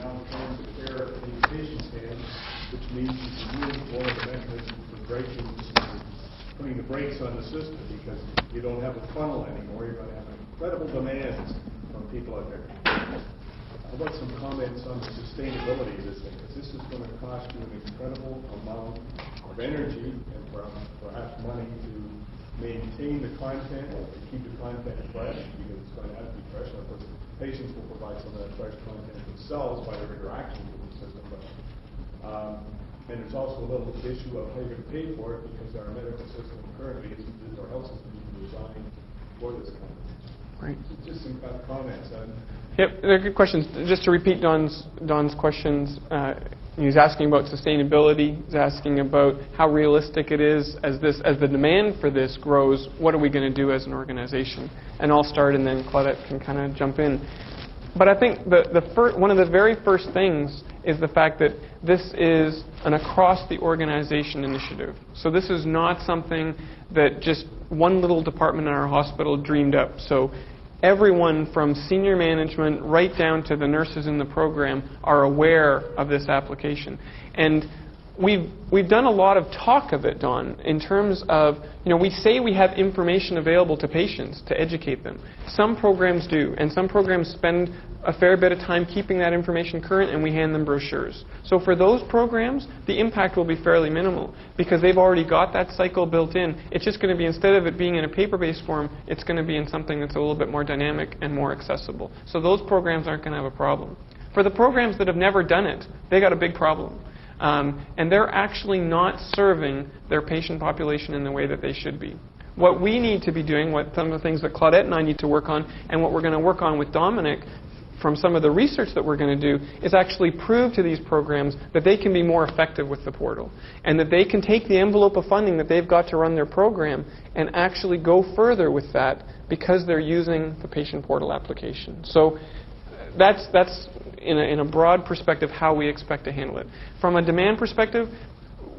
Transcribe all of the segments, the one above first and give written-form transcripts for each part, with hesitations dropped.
now turns the care in the patient's hands, which means you can move one of the mechanisms for braking, putting the brakes on the system, because you don't have a funnel anymore. You're going to have incredible demands from people out there. How about some comments on the sustainability of this thing? Because this is going to cost you an incredible amount of energy and perhaps money to maintain the content, to keep the content fresh, because it's going to have to be fresh. And of course, patients will provide some of that fresh content themselves by their interaction with the system. And there's also a little issue of how you're going to pay for it, because our medical system currently isn't, our health system isn't designed for this kind of thing. Right. Just some comments on. Yep, they're good questions. Just to repeat Don's questions, he's asking about sustainability. He's asking about how realistic it is as the demand for this grows. What are we going to do as an organization? And I'll start, and then Claudette can kind of jump in. But I think one of the very first things is the fact that this is an across-the-organization initiative. So this is not something that just one little department in our hospital dreamed up. So everyone from senior management right down to the nurses in the program are aware of this application. And we've done a lot of talk of it, Don, in terms of, we say we have information available to patients to educate them. Some programs do, and some programs spend a fair bit of time keeping that information current, and we hand them brochures. So for those programs, the impact will be fairly minimal, because they've already got that cycle built in. It's just going to be, instead of it being in a paper-based form, it's going to be in something that's a little bit more dynamic and more accessible. So those programs aren't going to have a problem. For the programs that have never done it, they got a big problem. And they're actually not serving their patient population in the way that they should be. What we need to be doing, what some of the things that Claudette and I need to work on, and what we're going to work on with Dominic from some of the research that we're going to do, is actually prove to these programs that they can be more effective with the portal, and that they can take the envelope of funding that they've got to run their program and actually go further with that, because they're using the patient portal application. So that's in a broad perspective how we expect to handle it. From a demand perspective,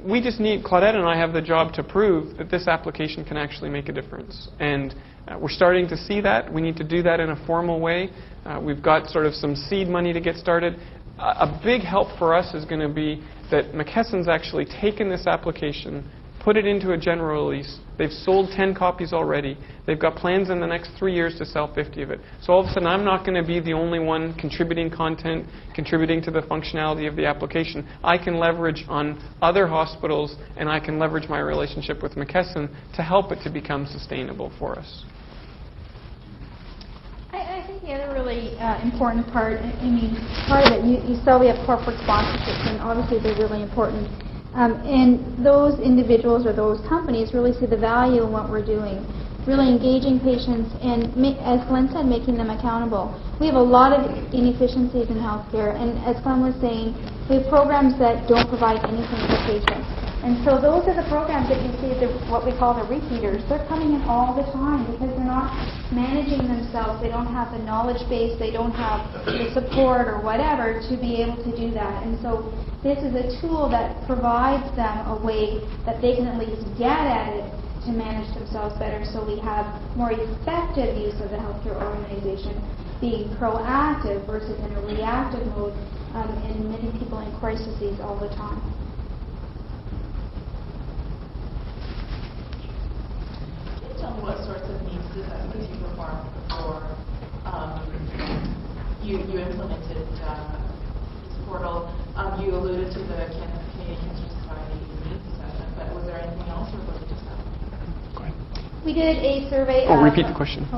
we just need, Claudette and I have the job to prove that this application can actually make a difference. And we're starting to see that. We need to do that in a formal way. We've got sort of some seed money to get started. A big help for us is going to be that McKesson's actually taken this application, put it into a general release. They've sold 10 copies already. They've got plans in the next 3 years to sell 50 of it. So all of a sudden, I'm not going to be the only one contributing content, contributing to the functionality of the application. I can leverage on other hospitals, and I can leverage my relationship with McKesson to help it to become sustainable for us. I think the other really important part, part of it, you saw we have corporate sponsorships, and obviously they're really important. And those individuals or those companies really see the value in what we're doing, really engaging patients and, as Glen said, making them accountable. We have a lot of inefficiencies in healthcare, and as Glen was saying, we have programs that don't provide anything for patients. And so those are the programs that you see, what we call the repeaters. They're coming in all the time because they're not managing themselves. They don't have the knowledge base. They don't have the support or whatever to be able to do that. And so this is a tool that provides them a way that they can at least get at it to manage themselves better, so we have more effective use of the healthcare organization, being proactive versus in a reactive mode, and many people in crises all the time. Tell me what sorts of needs assessments you perform before you implemented this portal. You alluded to the Canadian Cancer Society needs assessment, but was there anything else, or was it just that? Go ahead. We did a survey. Repeat the question.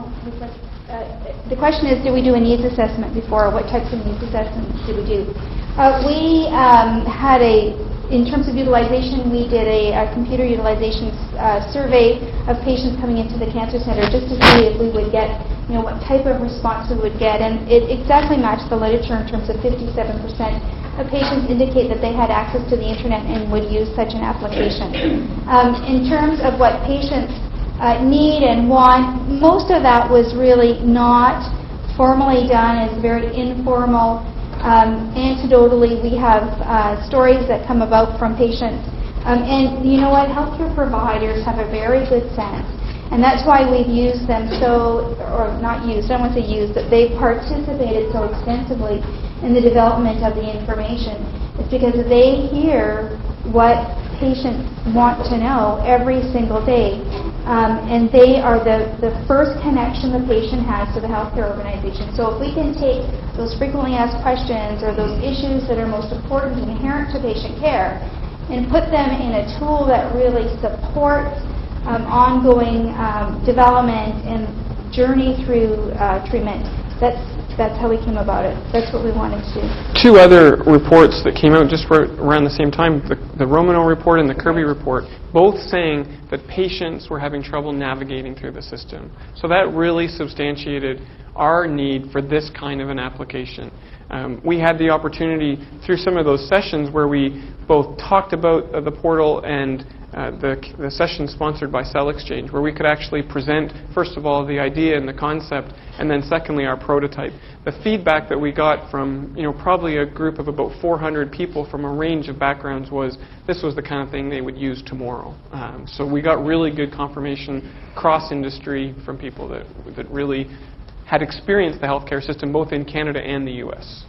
The question is, do we do a needs assessment before? What types of needs assessments do we do? We had in terms of utilization, we did a computer utilization survey of patients coming into the cancer center just to see if we would get, what type of response we would get. And it exactly matched the literature in terms of 57% of patients indicate that they had access to the internet and would use such an application. In terms of what patients need and want, most of that was really not formally done. It's very informal. Anecdotally, we have stories that come about from patients. And you know what? Healthcare providers have a very good sense. And that's why we've used them so, or not used, I don't want to say used, but they've participated so extensively in the development of the information. It's because they hear what patients want to know every single day. And they are the first connection the patient has to the healthcare organization. So if we can take those frequently asked questions or those issues that are most important and inherent to patient care and put them in a tool that really supports ongoing development and journey through treatment, that's how we came about it. That's what we wanted to do. Two other reports that came out just around the same time, the Romano report and the Kirby report, both saying that patients were having trouble navigating through the system. So that really substantiated our need for this kind of an application. We had the opportunity through some of those sessions where we both talked about the portal and the session sponsored by Cell Exchange, where we could actually present, first of all, the idea and the concept, and then secondly, our prototype. The feedback that we got from, probably a group of about 400 people from a range of backgrounds was this was the kind of thing they would use tomorrow. So we got really good confirmation cross-industry from people that really had experienced the healthcare system both in Canada and the U.S.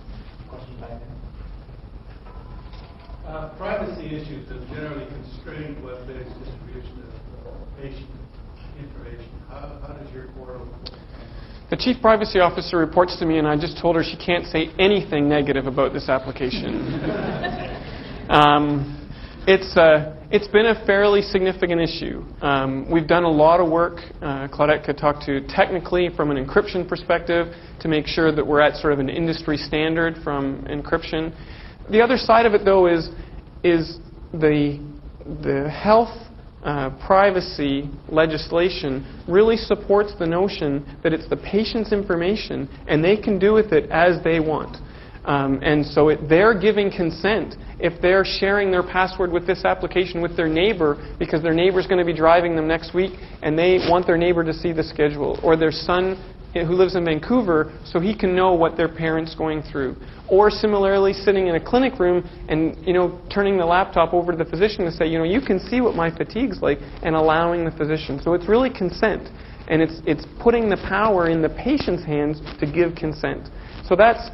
Privacy issues are generally constrained web-based distribution of patient information. How does your portal? The Chief Privacy Officer reports to me, and I just told her she can't say anything negative about this application. It's been a fairly significant issue. We've done a lot of work, Claudette could talk to technically from an encryption perspective to make sure that we're at sort of an industry standard from encryption. The other side of it, though, is the health privacy legislation really supports the notion that it's the patient's information and they can do with it as they want. And so they're giving consent if they're sharing their password with this application with their neighbor because their neighbor's going to be driving them next week and they want their neighbor to see the schedule, or their son who lives in Vancouver so he can know what their parent's going through. Or similarly, sitting in a clinic room and turning the laptop over to the physician to say, you can see what my fatigue's like, and allowing the physician. So it's really consent, and it's putting the power in the patient's hands to give consent. So that's,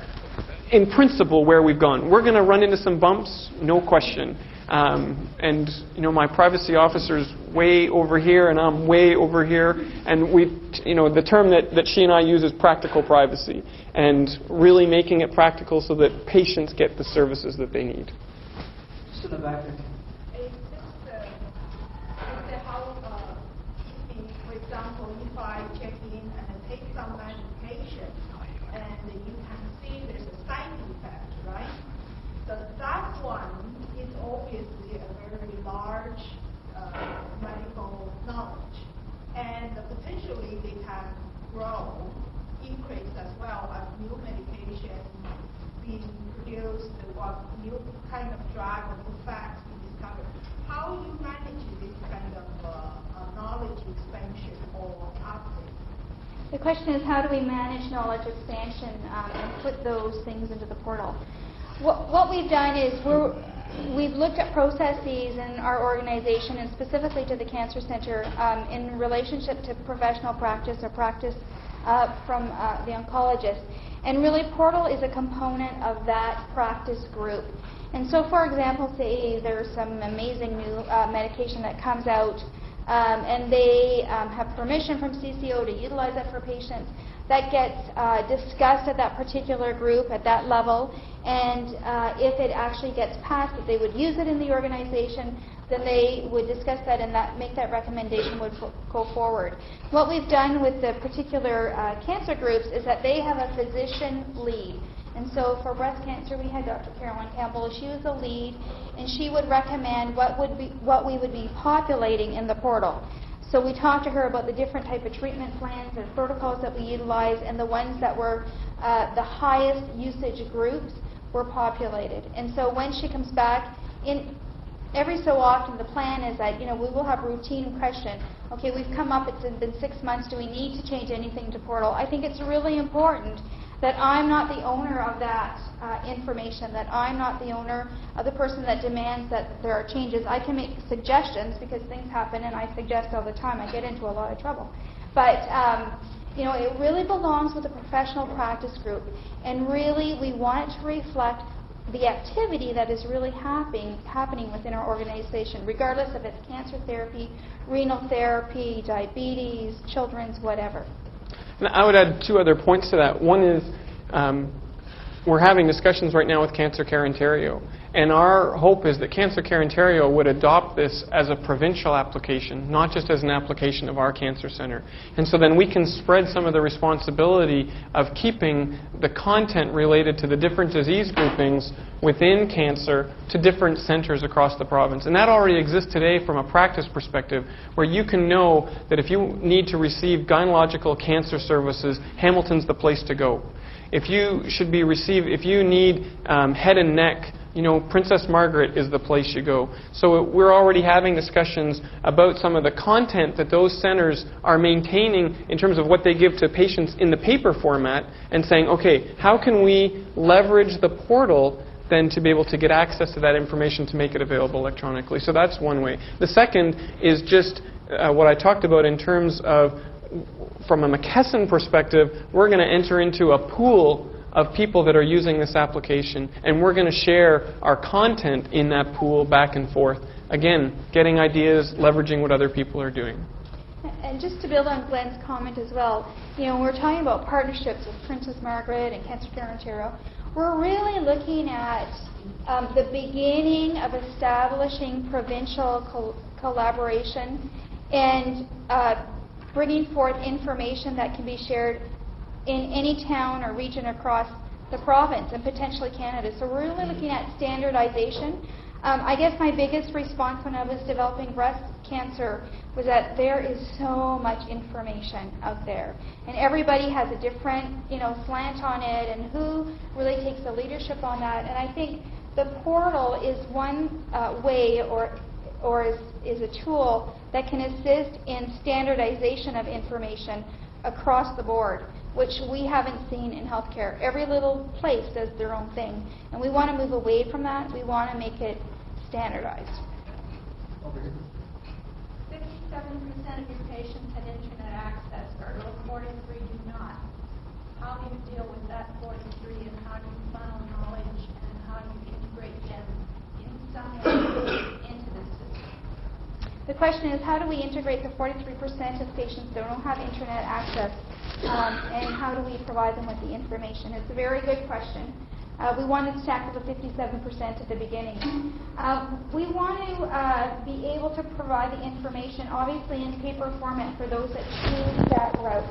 in principle, where we've gone. We're going to run into some bumps, no question. And my privacy officer's way over here, and I'm way over here, and the term that she and I use is practical privacy, and really making it practical so that patients get the services that they need. Just in the back there. For example, if I check in and take some medication, and you can see there's a side effect, right? So that one is obviously a very large medical knowledge, and potentially they can grow, increase as well as new medication being produced, or new kind of drug or effects being discovered. How you manage this kind of knowledge expansion or update? The question is, how do we manage knowledge expansion and put those things into the portal? What we've done is we've looked at processes in our organization, and specifically to the Cancer Center, in relationship to professional practice or practice from the oncologist. And really, portal is a component of that practice group. And so, for example, say there's some amazing new medication that comes out, and they have permission from CCO to utilize it for patients. That gets discussed at that particular group, at that level, and if it actually gets passed, that they would use it in the organization, then they would discuss that and make that recommendation would go forward. What we've done with the particular cancer groups is that they have a physician lead. And so for breast cancer, we had Dr. Carolyn Campbell. She was the lead, and she would recommend what we would be populating in the portal. So we talked to her about the different type of treatment plans and protocols that we utilize, and the ones that were the highest usage groups were populated. And so when she comes back, every so often the plan is that we will have routine question. Okay, we've come up, it's been 6 months, do we need to change anything to portal? I think it's really important that I'm not the owner of that information, that I'm not the owner of the person that demands that there are changes. I can make suggestions because things happen and I suggest all the time. I get into a lot of trouble. But You know, it really belongs with a professional practice group, and really we want it to reflect the activity that is really happening within our organization, regardless if it's cancer therapy, renal therapy, diabetes, children's, whatever. And I would add 2 other points to that. One is we're having discussions right now with Cancer Care Ontario, and our hope is that Cancer Care Ontario would adopt this as a provincial application, not just as an application of our cancer centre. And so then we can spread some of the responsibility of keeping the content related to the different disease groupings within cancer to different centres across the province. And that already exists today from a practice perspective, where you can know that if you need to receive gynecological cancer services, Hamilton's the place to go. If you need head and neck, you know, Princess Margaret is the place you go. So we're already having discussions about some of the content that those centers are maintaining in terms of what they give to patients in the paper format, and saying, okay, how can we leverage the portal then to be able to get access to that information to make it available electronically. So that's one way. The second is just what I talked about in terms of, from a McKesson perspective, we're going to enter into a pool of people that are using this application, and we're going to share our content in that pool back and forth. Again, getting ideas, leveraging what other people are doing. And just to build on Glen's comment as well, you know, we're talking about partnerships with Princess Margaret and Cancer Care Ontario. We're really looking at the beginning of establishing provincial collaboration and bringing forth information that can be shared in any town or region across the province and potentially Canada. So we're really looking at standardization. I guess my biggest response when I was developing breast cancer was that there is so much information out there, and everybody has a different, you know, slant on it, and who really takes the leadership on that. And I think the portal is one way, or is a tool that can assist in standardization of information across the board, which we haven't seen in healthcare. Every little place does their own thing, and we want to move away from that. We want to make it standardized. 57% of your patients had internet access, or 43 do not. How do you deal with that 43, and how do you funnel knowledge, and how do you integrate them in some way into the system? The question is, how do we integrate the 43% of patients that don't have internet access, and how do we provide them with the information? It's a very good question. We wanted to tackle the 57% at the beginning. We want to be able to provide the information, obviously in paper format, for those that choose that route.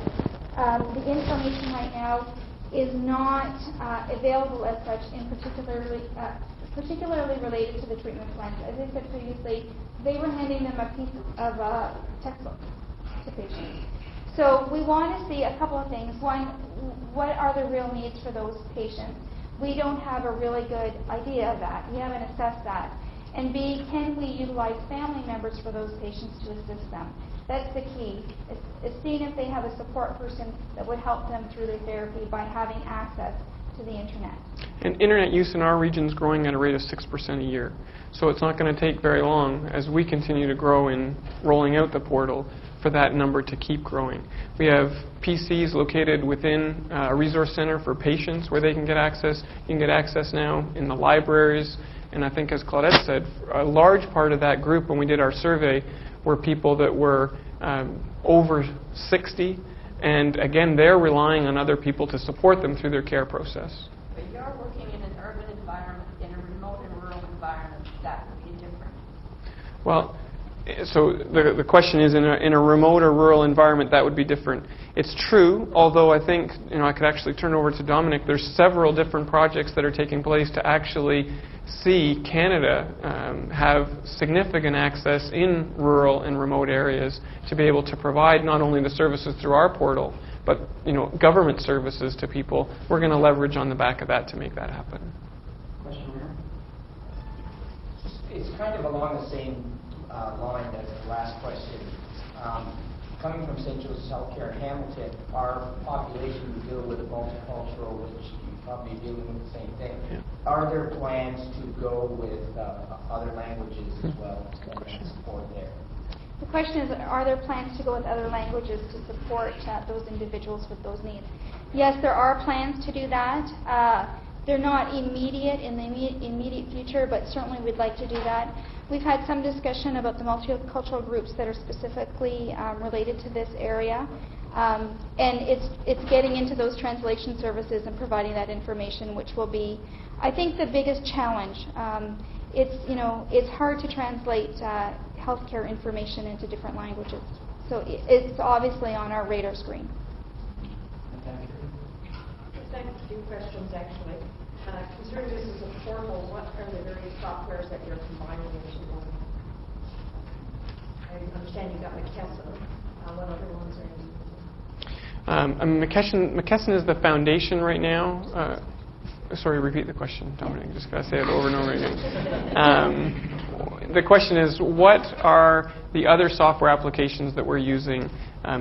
The information right now is not available as such, in particularly related to the treatment plans. As I said previously, they were handing them a piece of textbook to patients. So we want to see a couple of things. One, what are the real needs for those patients? We don't have a really good idea of that. We haven't assessed that. And B, can we utilize family members for those patients to assist them? That's the key, is seeing if they have a support person that would help them through their therapy by having access to the internet. And internet use in our region is growing at a rate of 6% a year. So it's not going to take very long as we continue to grow in rolling out the portal for that number to keep growing. We have PCs located within a resource center for patients where they can get access. You can get access now in the libraries. And I think, as Claudette said, a large part of that group, when we did our survey, were people that were over 60. And again, they're relying on other people to support them through their care process. But you're working in an urban environment, in a remote and rural environment. That would be different. Well, so the question is, in a remote or rural environment, that would be different. It's true, although I think, you know, I could actually turn over to Dominic. There's several different projects that are taking place to actually see Canada have significant access in rural and remote areas to be able to provide not only the services through our portal, but, you know, government services to people. We're going to leverage on the back of that to make that happen. Question here. It's kind of along the same line as the last question. Coming from St. Joseph's Healthcare in Hamilton, our population, we deal with a multicultural, which you're probably dealing with the same thing. Yeah. Are there plans to go with other languages as well and support there? The question is, are there plans to go with other languages to support those individuals with those needs? Yes, there are plans to do that. They're not immediate in the immediate future, but certainly we'd like to do that. We've had some discussion about the multicultural groups that are specifically related to this area. And it's getting into those translation services and providing that information, which will be, I think, the biggest challenge. It's hard to translate healthcare information into different languages. So it's obviously on our radar screen. Thank you. Questions, actually. Considering this is a portal, what are the various softwares that you're combining into one? I understand you've got McKesson. What other ones are you using? McKesson is the foundation right now. Sorry, repeat the question, Dominic. Just got to say it over and over again. The question is, what are the other software applications that we're using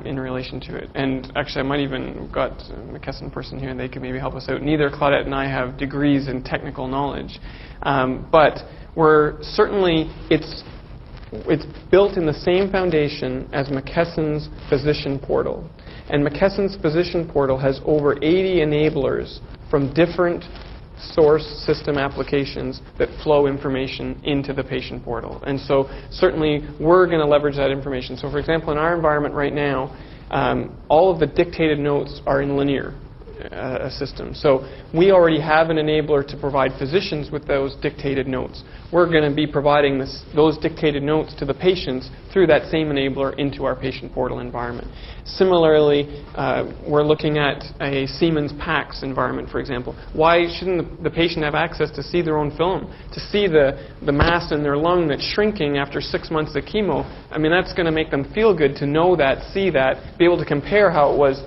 in relation to it? And actually, I might even got a McKesson person here, and they could maybe help us out. Neither Claudette and I have degrees in technical knowledge, but we're certainly it's built in the same foundation as McKesson's physician portal. And McKesson's physician portal has over 80 enablers from different source system applications that flow information into the patient portal. And so certainly we're going to leverage that information. So for example, in our environment right now, all of the dictated notes are in linear system. So we already have an enabler to provide physicians with those dictated notes. We're going to be providing those dictated notes to the patients through that same enabler into our patient portal environment. Similarly, we're looking at a Siemens PACS environment, for example. Why shouldn't the patient have access to see their own film, to see the mass in their lung that's shrinking after 6 months of chemo? I mean, that's going to make them feel good to know that, see that, be able to compare how it was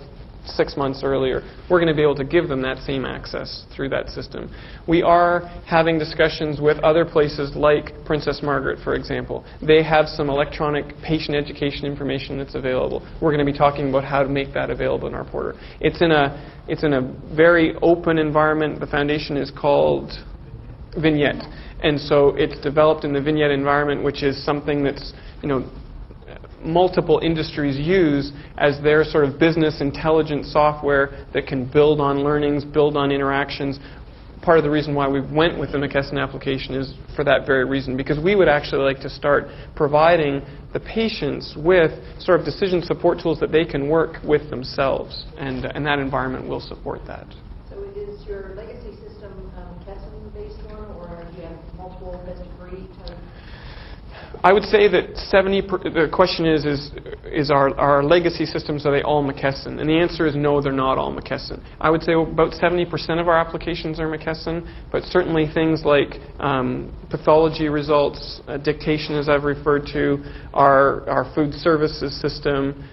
6 months earlier. We're going to be able to give them that same access through that system. We are having discussions with other places like Princess Margaret, for example. They have some electronic patient education information that's available. We're going to be talking about how to make that available in our portal. It's in a very open environment. The foundation is called Vignette. And so it's developed in the Vignette environment, which is something that's, multiple industries use as their sort of business intelligence software that can build on learnings, build on interactions. Part of the reason why we went with the McKesson application is for that very reason, because we would actually like to start providing the patients with sort of decision support tools that they can work with themselves, and that environment will support that. So is your legacy system McKesson-based one, or do you have multiple best-of-breed type? I would say that the question is our legacy systems, are they all McKesson? And the answer is no, they're not all McKesson. I would say about 70% of our applications are McKesson, but certainly things like pathology results, dictation, as I've referred to, our food services system,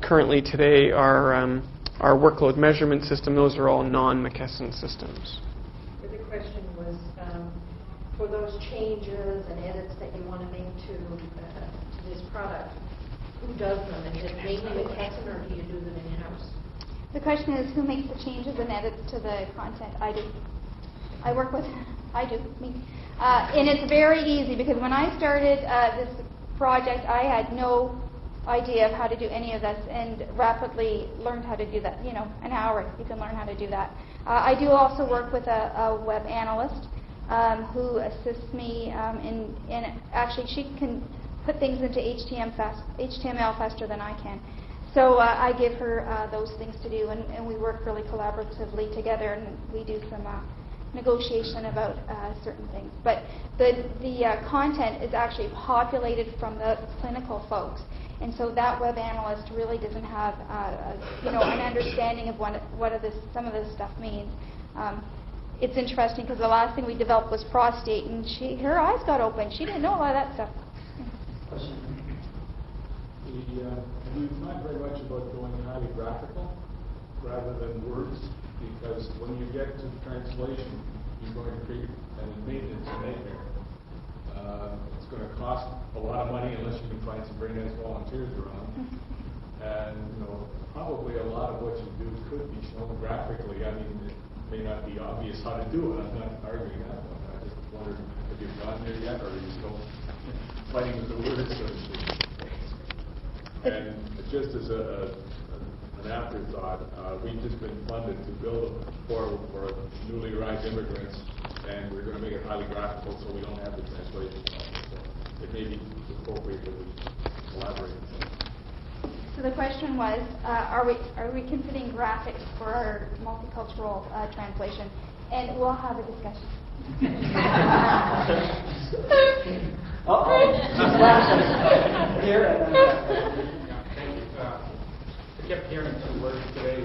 currently today our workload measurement system, those are all non-McKesson systems. The other question was, for those changes and edits that you want to make to this product, who does them? Is it mainly McKesson, or do you do them in-house? The question is, who makes the changes and edits to the content? I do. Me. And it's very easy, because when I started this project, I had no idea of how to do any of this, and rapidly learned how to do that. An hour you can learn how to do that. I do also work with a web analyst who assists me in actually she can put things into HTML faster than I can. So I give her those things to do, and we work really collaboratively together, and we do some negotiation about certain things. But the content is actually populated from the clinical folks, and so that web analyst really doesn't have an understanding of what some of this stuff means. It's interesting because the last thing we developed was prostate, and her eyes got open. She didn't know a lot of that stuff. We talk very much about going highly graphical rather than words, because when you get to translation, you're going to create an maintenance nightmare. It's going to cost a lot of money unless you can find some very nice volunteers around. And probably a lot of what you do could be shown graphically. I mean, it may not be obvious how to do it. I'm not arguing that one. I just wondered if you've gotten there yet, or are you still fighting with the words, so to speak? And just as an afterthought, we've just been funded to build a portal for newly arrived immigrants, and we're going to make it highly graphical so we don't have the translation problem. So it may be appropriate that we collaborate. So the question was, are we considering graphics for our multicultural translation? And we'll have a discussion. Here. Thank you. I kept hearing two words today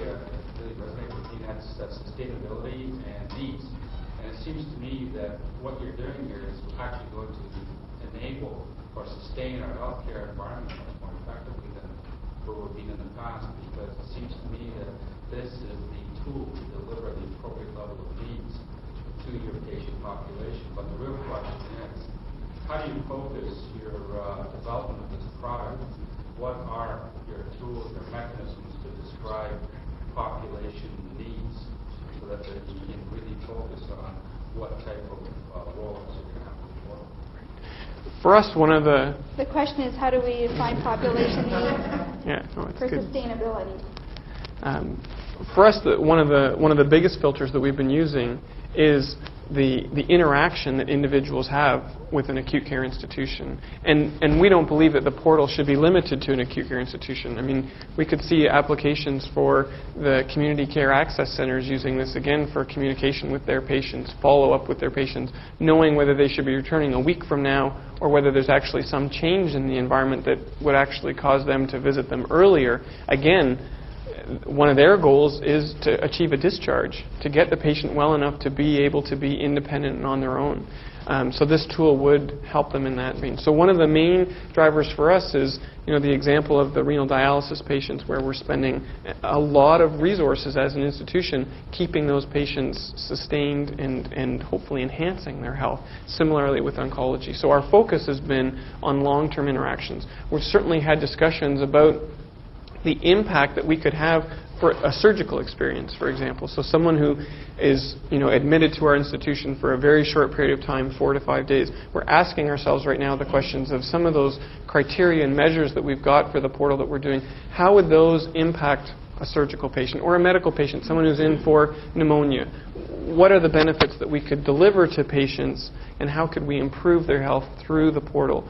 really resonate with me. That's sustainability and needs. And it seems to me that what you're doing here is actually going to enable or sustain our healthcare environment much more effectively than where we've been in the past. Because it seems to me that this is the tool to deliver the appropriate level of needs to your patient population. But the real question is, how do you focus your development of this product? What are your tools, your mechanisms to describe population needs so that you can really focus on what type of roles you're going to have to perform? For us, one of the... The question is, how do we define population needs for good. sustainability? For us, one of the biggest filters that we've been using is the interaction that individuals have with an acute care institution. And we don't believe that the portal should be limited to an acute care institution. I mean, we could see applications for the community care access centers using this again for communication with their patients, follow up with their patients, knowing whether they should be returning a week from now or whether there's actually some change in the environment that would actually cause them to visit them earlier. Again, one of their goals is to achieve a discharge, to get the patient well enough to be able to be independent and on their own. So this tool would help them in that vein. So one of the main drivers for us is, the example of the renal dialysis patients where we're spending a lot of resources as an institution keeping those patients sustained and hopefully enhancing their health. Similarly with oncology. So our focus has been on long-term interactions. We've certainly had discussions about the impact that we could have for a surgical experience, for example. So someone who is, admitted to our institution for a very short period of time, 4 to 5 days, we're asking ourselves right now the questions of some of those criteria and measures that we've got for the portal that we're doing. How would those impact a surgical patient or a medical patient, someone who's in for pneumonia? What are the benefits that we could deliver to patients, and how could we improve their health through the portal?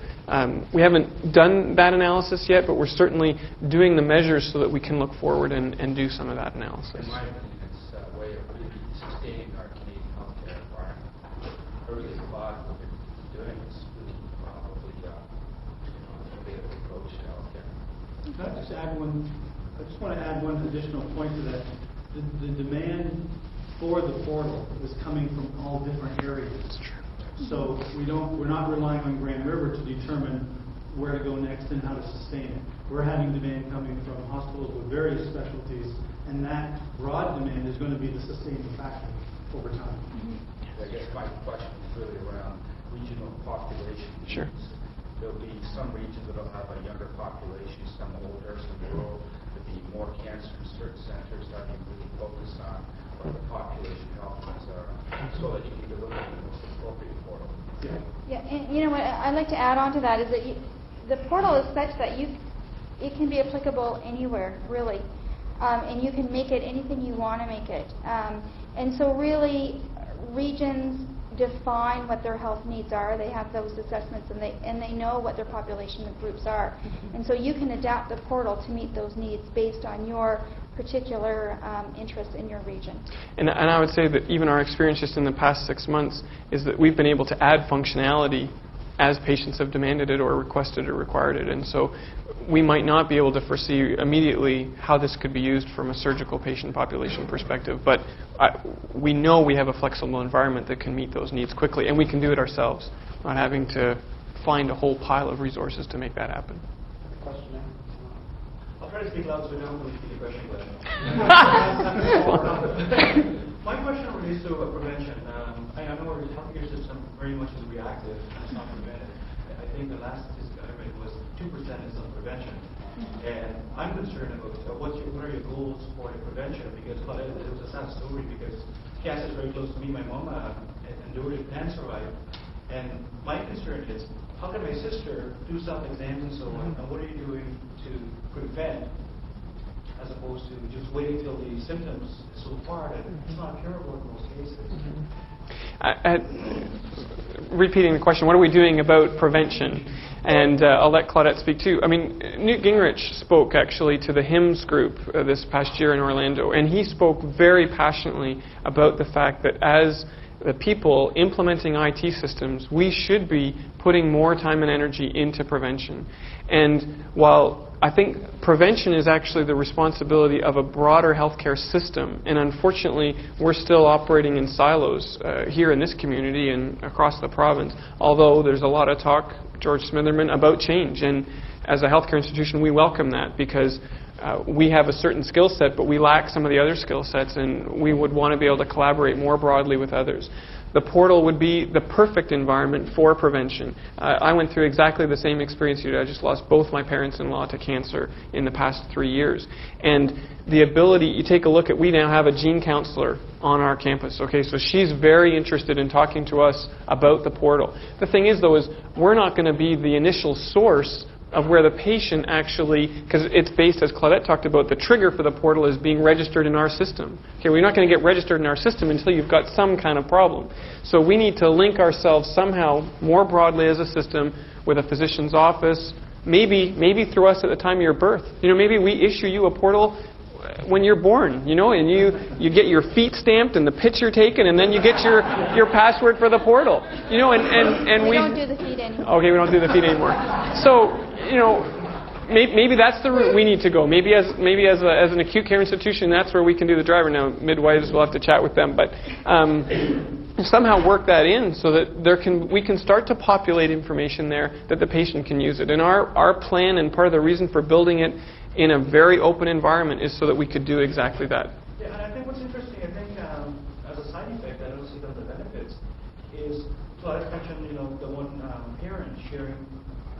We haven't done that analysis yet, but we're certainly doing the measures so that we can look forward and do some of that analysis. In my opinion, it's a way of really sustaining our Canadian healthcare environment. I really applaud what you're doing. It's really probably a way of approach to healthcare. Can I just add one? I just want to add one additional point to that. The demand for the portal is coming from all different areas. So we're not relying on Grand River to determine where to go next and how to sustain it. We're having demand coming from hospitals with various specialties, and that broad demand is going to be the sustaining factor over time. I guess my question is really around regional population. Sure. There'll be some regions that will have a younger population, some older, some rural. There'll be more cancer in certain centers that you really focus on what the population health needs are, so that you can deliver the most appropriate portal. Yeah, and what I'd like to add on to that is that the portal is such that it can be applicable anywhere, really. And you can make it anything you want to make it. And so really, regions define what their health needs are. They have those assessments, and they know what their population groups are. And so you can adapt the portal to meet those needs based on your particular interests in your region. And I would say that even our experience just in the past 6 months is that we've been able to add functionality as patients have demanded it or requested or required it. And so we might not be able to foresee immediately how this could be used from a surgical patient population perspective, but we know we have a flexible environment that can meet those needs quickly, and we can do it ourselves, not having to find a whole pile of resources to make that happen. Question there? I'll try to speak loud so we don't repeat the question, Glen. My question relates to prevention. I know our healthcare system very much is reactive and it's not preventive. I think the last statistic I read was 2% is on prevention. And I'm concerned about what are your goals for the prevention? Because Claudette, it was a sad story because cancer is very close to me. My mom endured it and survived. And my concern is, how can my sister do self-exams and so on, and what are you doing to prevent, as opposed to just waiting till the symptoms is so far that it's not curable in most cases? Repeating the question, what are we doing about prevention? And I'll let Claudette speak too. I mean, Newt Gingrich spoke actually to the HIMSS group this past year in Orlando, and he spoke very passionately about the fact that as the people implementing IT systems, we should be putting more time and energy into prevention. And while I think prevention is actually the responsibility of a broader healthcare system, and unfortunately we're still operating in silos here in this community and across the province, although there's a lot of talk, George Smitherman, about change. And as a healthcare institution, we welcome that because we have a certain skill set, but we lack some of the other skill sets, and we would want to be able to collaborate more broadly with others. The portal would be the perfect environment for prevention. I went through exactly the same experience you did. I just lost both my parents-in-law to cancer in the past 3 years. And the ability, you take a look at, we now have a gene counselor on our campus. Okay, so she's very interested in talking to us about the portal. The thing is, though, is we're not going to be the initial source of where the patient actually, because it's based, as Claudette talked about, the trigger for the portal is being registered in our system. Okay, we're not going to get registered in our system until you've got some kind of problem. So we need to link ourselves somehow more broadly as a system with a physician's office, maybe through us at the time of your birth. You know, maybe we issue you a portal when you're born, you know, and you get your feet stamped and the picture taken, and then you get your password for the portal. You know, and we don't do the feet anymore. Okay, we don't do the feet anymore. So, you know, maybe that's the route we need to go. Maybe as an acute care institution, that's where we can do the driver. Now, midwives, we'll have to chat with them, but somehow work that in so that we can start to populate information there that the patient can use it. And our plan, and part of the reason for building it in a very open environment, is so that we could do exactly that. Yeah, and I think what's interesting, as a side effect, I don't see the benefits, is, so I mentioned, you know, the one parent sharing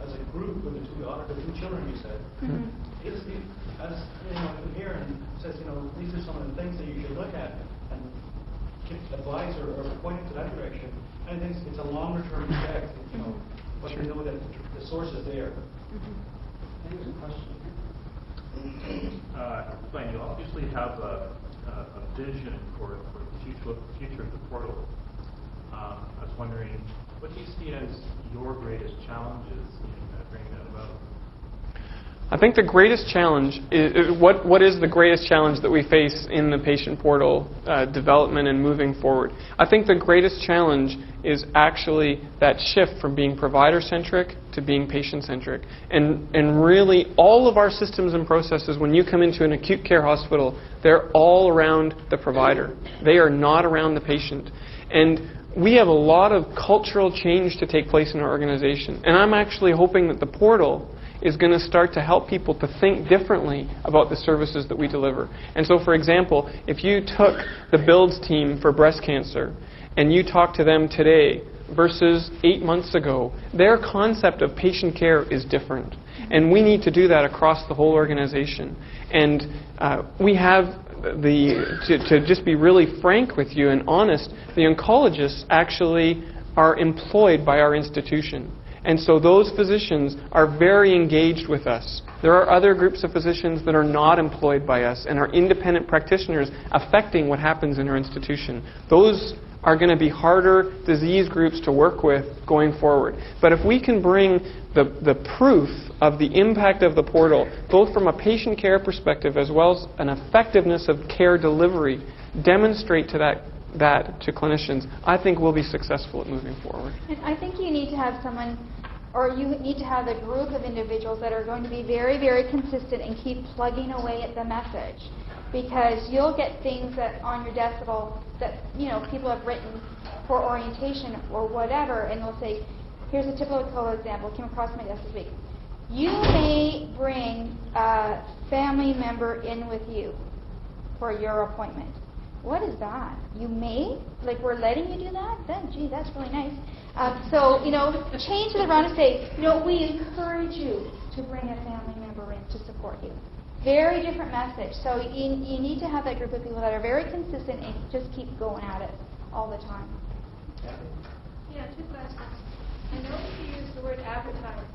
as a group with the two children, you said. Mm-hmm. As you know, the parent says, you know, these are some of the things that you should look at, and advise or point into that direction. I think it's a longer term effect, you know, but we know that the source is there. There's a question. Glen, you obviously have a vision for the future of the portal. I was wondering, what do you see as your greatest challenges in bringing that about? I think the greatest challenge is what is the greatest challenge that we face in the patient portal development and moving forward. I think the greatest challenge is actually that shift from being provider-centric to being patient-centric. And really, all of our systems and processes, when you come into an acute care hospital, they're all around the provider. They are not around the patient. And we have a lot of cultural change to take place in our organization. And I'm actually hoping that the portal is going to start to help people to think differently about the services that we deliver. And so, for example, if you took the Builds team for breast cancer and you talk to them today versus 8 months ago, their concept of patient care is different. And we need to do that across the whole organization. And we have to just be really frank with you and honest, the oncologists actually are employed by our institution. And so those physicians are very engaged with us. There are other groups of physicians that are not employed by us and are independent practitioners affecting what happens in our institution. Those are going to be harder disease groups to work with going forward. But if we can bring the proof of the impact of the portal, both from a patient care perspective as well as an effectiveness of care delivery, demonstrate to that to clinicians, I think we'll be successful at moving forward. And I think you need to have someone, or you need to have a group of individuals that are going to be very, very consistent and keep plugging away at the message. Because you'll get things that on your desk that you know, people have written for orientation or whatever, and they'll say, here's a typical example, it came across my desk this week. You may bring a family member in with you for your appointment. What is that? You may? Like, we're letting you do that? Then, gee, that's really nice. So, you know, change it around and say, you know, we encourage you to bring a family member in to support you. Very different message. So you need to have that group of people that are very consistent and just keep going at it all the time. Yeah, two questions. I noticed you used the word advertise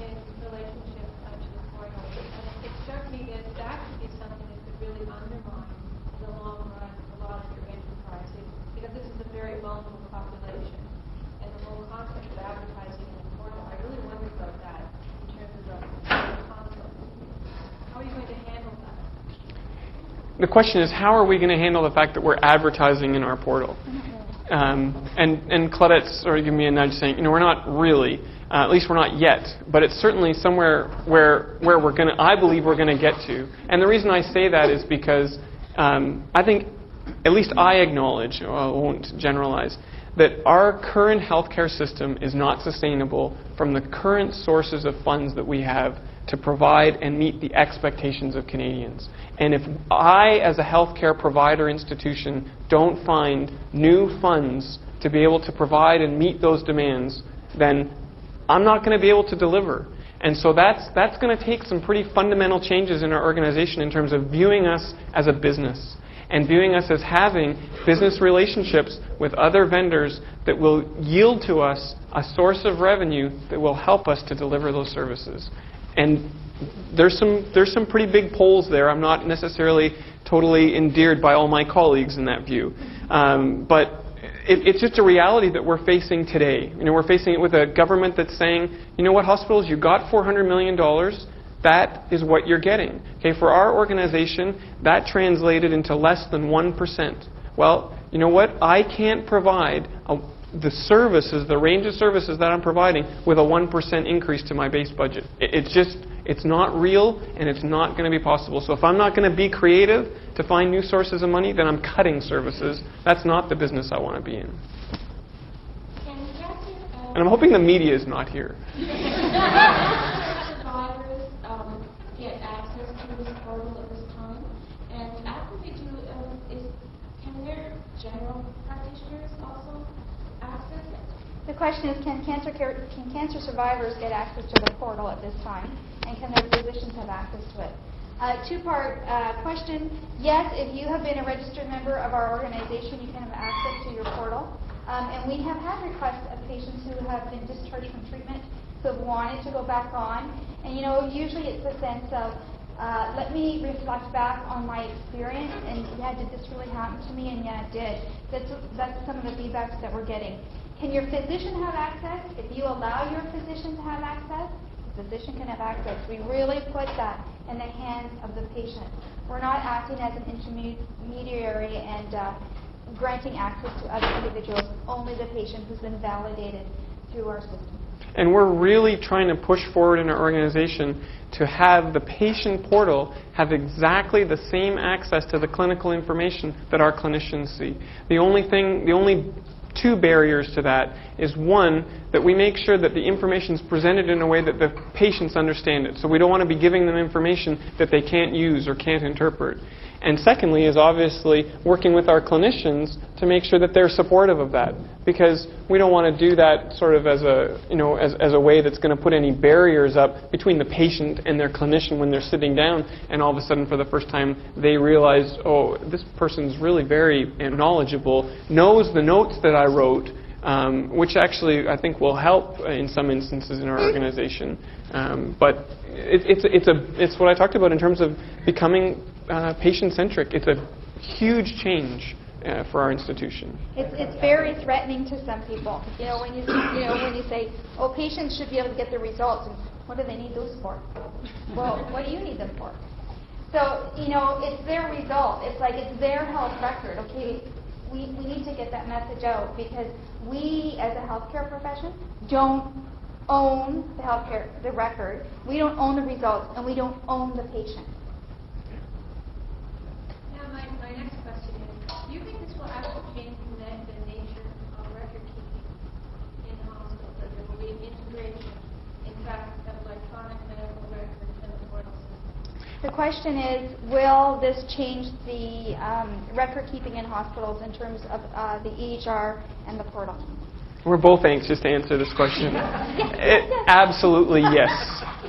in relationship to the portal, and it struck me that that could be something that could really undermine in the long run a lot of your enterprises, because this is a very vulnerable population, and the whole concept of advertising in the portal, I really wonder about that in terms of the concept. How are you going to handle that? The question is, how are we going to handle the fact that we're advertising in our portal? And Claudette's sort of giving me a nudge saying, we're not really, at least we're not yet, but it's certainly somewhere where we're going to, I believe we're going to get to. And the reason I say that is because I think, at least I acknowledge, I won't generalize, that our current healthcare system is not sustainable from the current sources of funds that we have to provide and meet the expectations of Canadians. And if I, as a healthcare provider institution, don't find new funds to be able to provide and meet those demands, then I'm not going to be able to deliver. And so that's going to take some pretty fundamental changes in our organization in terms of viewing us as a business and viewing us as having business relationships with other vendors that will yield to us a source of revenue that will help us to deliver those services. And there's some pretty big polls there. I'm not necessarily totally endeared by all my colleagues in that view. But it's just a reality that we're facing today. We're facing it with a government that's saying, you know what, hospitals, you got $400 million. That is what you're getting. Okay, for our organization, that translated into less than 1%. Well, you know what? I can't provide the services, the range of services that I'm providing with a 1% increase to my base budget. It's not real, and it's not going to be possible. So if I'm not going to be creative to find new sources of money, then I'm cutting services. That's not the business I want to be in. And I'm hoping the media is not here. Survivors get access to this portal at this time, and after they do, can their general practitioners also access it? The question is, can cancer survivors get access to the portal at this time, and can their physicians have access to it? Two-part question. Yes, if you have been a registered member of our organization, you can have access to your portal. And we have had requests of patients who have been discharged from treatment who have wanted to go back on. And usually it's a sense of, let me reflect back on my experience, and yeah, did this really happen to me? And yeah, it did. That's some of the feedbacks that we're getting. Can your physician have access? If you allow your physician to have access, the physician can have access. We really put that in the hands of the patient. We're not acting as an intermediary and granting access to other individuals, only the patient who's been validated through our system. And we're really trying to push forward in our organization to have the patient portal have exactly the same access to the clinical information that our clinicians see. The only two barriers to that is, one, that we make sure that the information is presented in a way that the patients understand it. So we don't want to be giving them information that they can't use or can't interpret. And secondly is obviously working with our clinicians to make sure that they're supportive of that, because we don't want to do that sort of as a way that's going to put any barriers up between the patient and their clinician when they're sitting down, and all of a sudden for the first time they realize, oh, this person's really very knowledgeable, knows the notes that I wrote, which actually I think will help in some instances in our organization. But it's what I talked about in terms of becoming patient-centric. It's a huge change for our institution. It's very threatening to some people. When you say, oh, patients should be able to get the results, and what do they need those for? Well, what do you need them for? So, it's their result. It's like it's their health record. Okay, we need to get that message out, because we, as a healthcare profession, don't own the record. We don't own the results, and we don't own the patient. My next question is, do you think this will actually change the nature of record keeping in the hospital, that there will be an integration, in fact, of electronic medical records and the portal system? The question is, will this change the record keeping in hospitals in terms of the EHR and the portal? We're both anxious to answer this question. Absolutely, yes.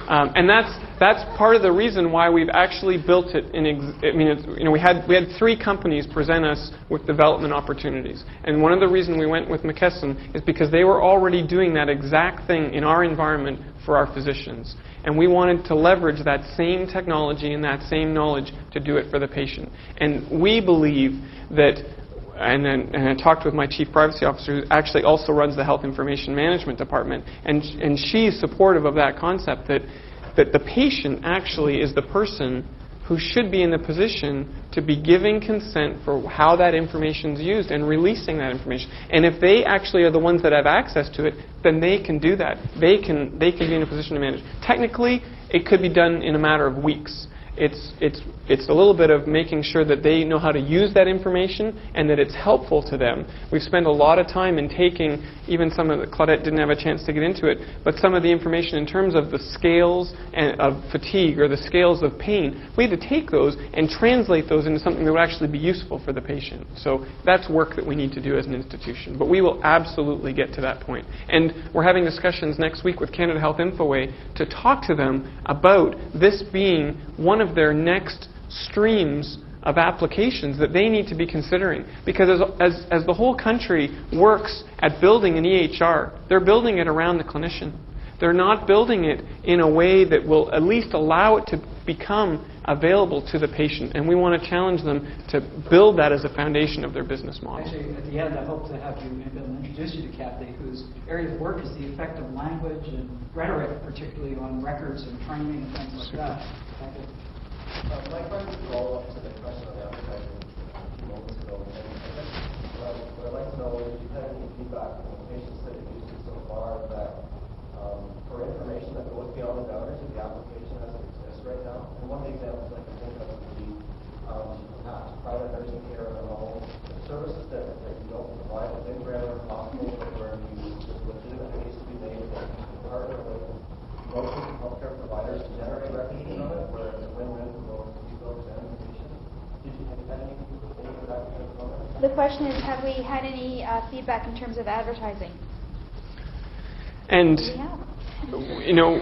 And that's That's part of the reason why we've actually built it we had 3 companies present us with development opportunities. And one of the reasons we went with McKesson is because they were already doing that exact thing in our environment for our physicians. And we wanted to leverage that same technology and that same knowledge to do it for the patient. And we believe that, and I talked with my chief privacy officer, who actually also runs the health information management department, and she's supportive of that concept that the patient actually is the person who should be in the position to be giving consent for how that information is used and releasing that information. And if they actually are the ones that have access to it, then they can do that. They can be in a position to manage. Technically, it could be done in a matter of weeks. It's a little bit of making sure that they know how to use that information and that it's helpful to them. We've spent a lot of time in taking, even some of the, Claudette didn't have a chance to get into it, but some of the information in terms of the scales of fatigue or the scales of pain, we had to take those and translate those into something that would actually be useful for the patient. So that's work that we need to do as an institution. But we will absolutely get to that point. And we're having discussions next week with Canada Health Infoway to talk to them about this being one of their next streams of applications that they need to be considering. Because as the whole country works at building an EHR, they're building it around the clinician. They're not building it in a way that will at least allow it to become available to the patient. And we want to challenge them to build that as a foundation of their business model. Actually, at the end, I hope to have you, maybe I'll introduce you to Kathy, whose area of work is the effect of language and rhetoric, particularly on records and training and things like that. Thank you. My question is follow up to the question on advertising a few moments ago. And I guess what I'd like to know is if you've had any feedback from the patients that have used it so far that for information that goes beyond the boundaries of the application as it exists right now. And one of the examples I can think of would be perhaps private nursing care and all the services that you don't provide within regular hospitals, but where you just legitimate needs to be made that you can partner with local healthcare providers to generate recognition of it, where it's a win-win for both people and the patient. Have you had any feedback from that? The question is, have we had any feedback in terms of advertising? And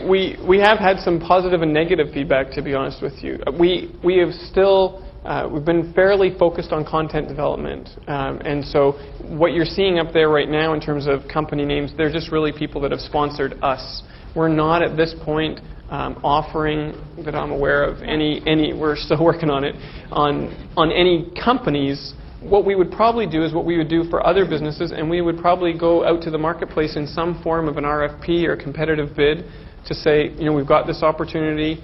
we have had some positive and negative feedback, to be honest with you. We have still we've been fairly focused on content development, and so what you're seeing up there right now in terms of company names, they're just really people that have sponsored us. We're not at this point offering, that I'm aware of, any. We're still working on it on any companies. What we would probably do is what we would do for other businesses, and we would probably go out to the marketplace in some form of an RFP or competitive bid to say, we've got this opportunity.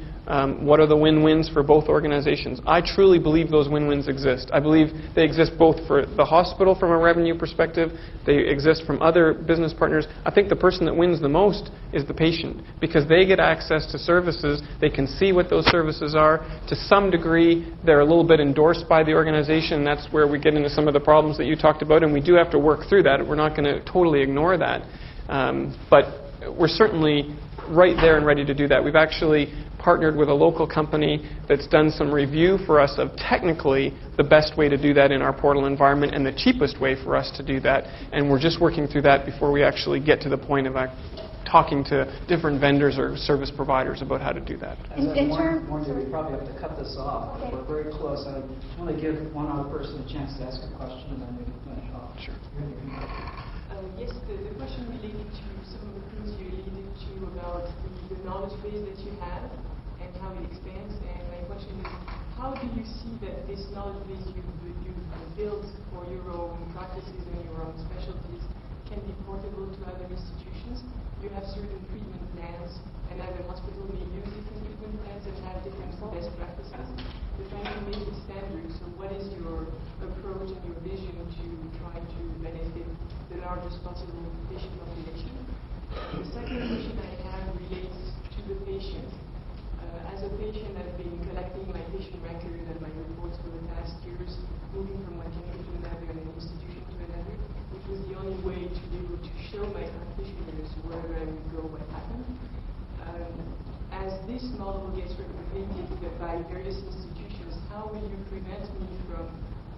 What are the win-wins for both organizations? I truly believe those win-wins exist. I believe they exist both for the hospital from a revenue perspective. They exist from other business partners. I think the person that wins the most is the patient, because they get access to services. They can see what those services are. To some degree, they're a little bit endorsed by the organization. That's where we get into some of the problems that you talked about, and we do have to work through that. We're not going to totally ignore that. But we're certainly right there and ready to do that. We've actually partnered with a local company that's done some review for us of technically the best way to do that in our portal environment and the cheapest way for us to do that. And we're just working through that before we actually get to the point of talking to different vendors or service providers about how to do that. As I warned you, we probably have to cut this off. Okay. We're very close. I want to give one other person a chance to ask a question, and then we can finish off. Sure. Yes, the question related to some of the things you alluded to about the knowledge base that you have and how it expands. And my question is, how do you see that this knowledge base you've built for your own practices and your own specialties can be portable to other institutions? You have certain treatment plans, and other hospitals may use different treatment plans and have different best practices. We're trying to make it standard. So what is your approach and your vision to try to benefit the largest possible patient population? The second question I have relates to the patient. As a patient, I've been collecting my patient record and my reports for the past years, moving from one country to another and an institution to another, which was the only way to be able to show my practitioners wherever I would go what happened. As this model gets replicated by various institutions, how will you prevent me from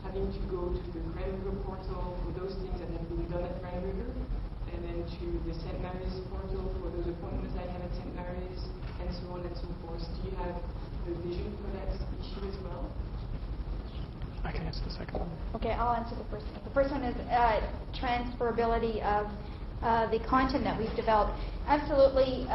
having to go to the Grand River portal for those things that have been done at Grand River, and then to the St. Mary's portal for those appointments I have at St. Mary's, and so on and so forth. Do you have the vision for that issue as well? I can answer the second one. Okay, I'll answer the first one. The first one is transferability of the content that we've developed. Absolutely.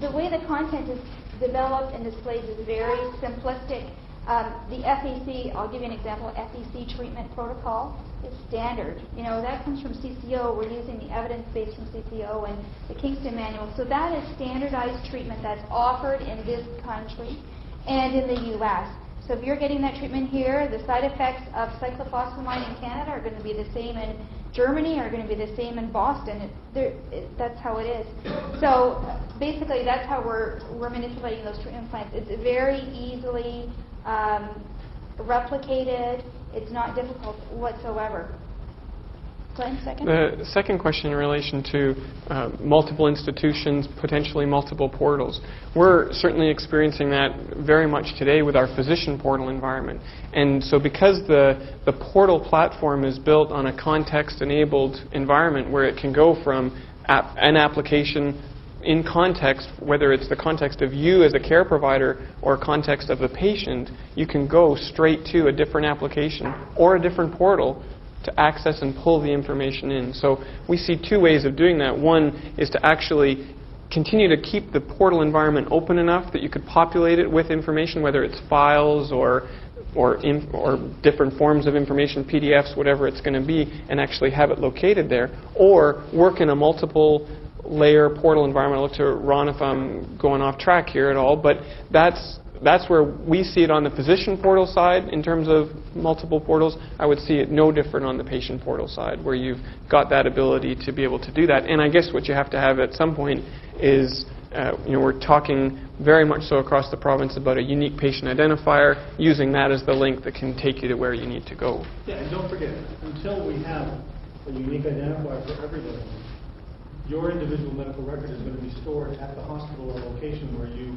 The way the content is developed and displayed is very simplistic. The FEC, I'll give you an example, FEC treatment protocol is standard. You know, that comes from CCO. We're using the evidence base from CCO and the Kingston Manual. So that is standardized treatment that's offered in this country and in the U.S. So if you're getting that treatment here, the side effects of cyclophosphamide in Canada are going to be the same in Germany, are going to be the same in Boston. That's how it is. So basically, that's how we're manipulating those treatment plans. It's very easily replicated. It's not difficult whatsoever. Glen, second? The second question in relation to multiple institutions, potentially multiple portals. We're certainly experiencing that very much today with our physician portal environment. And so because the portal platform is built on a context-enabled environment where it can go from an application in context, whether it's the context of you as a care provider or context of the patient, you can go straight to a different application or a different portal to access and pull the information in. So we see two ways of doing that. One is to actually continue to keep the portal environment open enough that you could populate it with information, whether it's files or different forms of information, PDFs, whatever it's going to be, and actually have it located there, or work in a multiple layer portal environment. I'll look to Ron if I'm going off track here at all, but that's where we see it on the physician portal side in terms of multiple portals. I would see it no different on the patient portal side, where you've got that ability to be able to do that. And I guess what you have to have at some point is, we're talking very much so across the province about a unique patient identifier, using that as the link that can take you to where you need to go. Yeah, and don't forget, until we have a unique identifier for everybody, your individual medical record is going to be stored at the hospital or location where you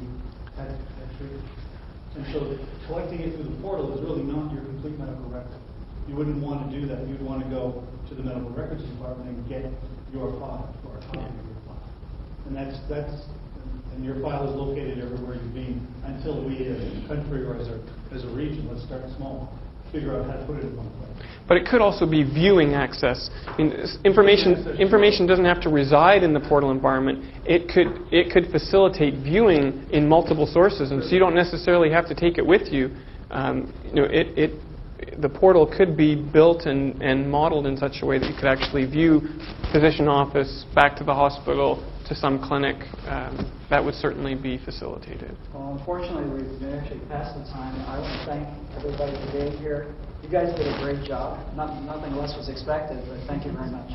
had treatment. And so collecting it through the portal is really not your complete medical record. You wouldn't want to do that. You'd want to go to the medical records department and get your file or a copy of your file. And and your file is located everywhere you've been until we as a country or as a region, let's start small, figure out how to put it in one place. But it could also be viewing access. I mean, information doesn't have to reside in the portal environment. It could facilitate viewing in multiple sources, and so you don't necessarily have to take it with you. The portal could be built and modeled in such a way that you could actually view physician office back to the hospital to some clinic. That would certainly be facilitated. Well, unfortunately, we've actually passed the time. I want to thank everybody for being here. You guys did a great job. Nothing less was expected, but thank you very much.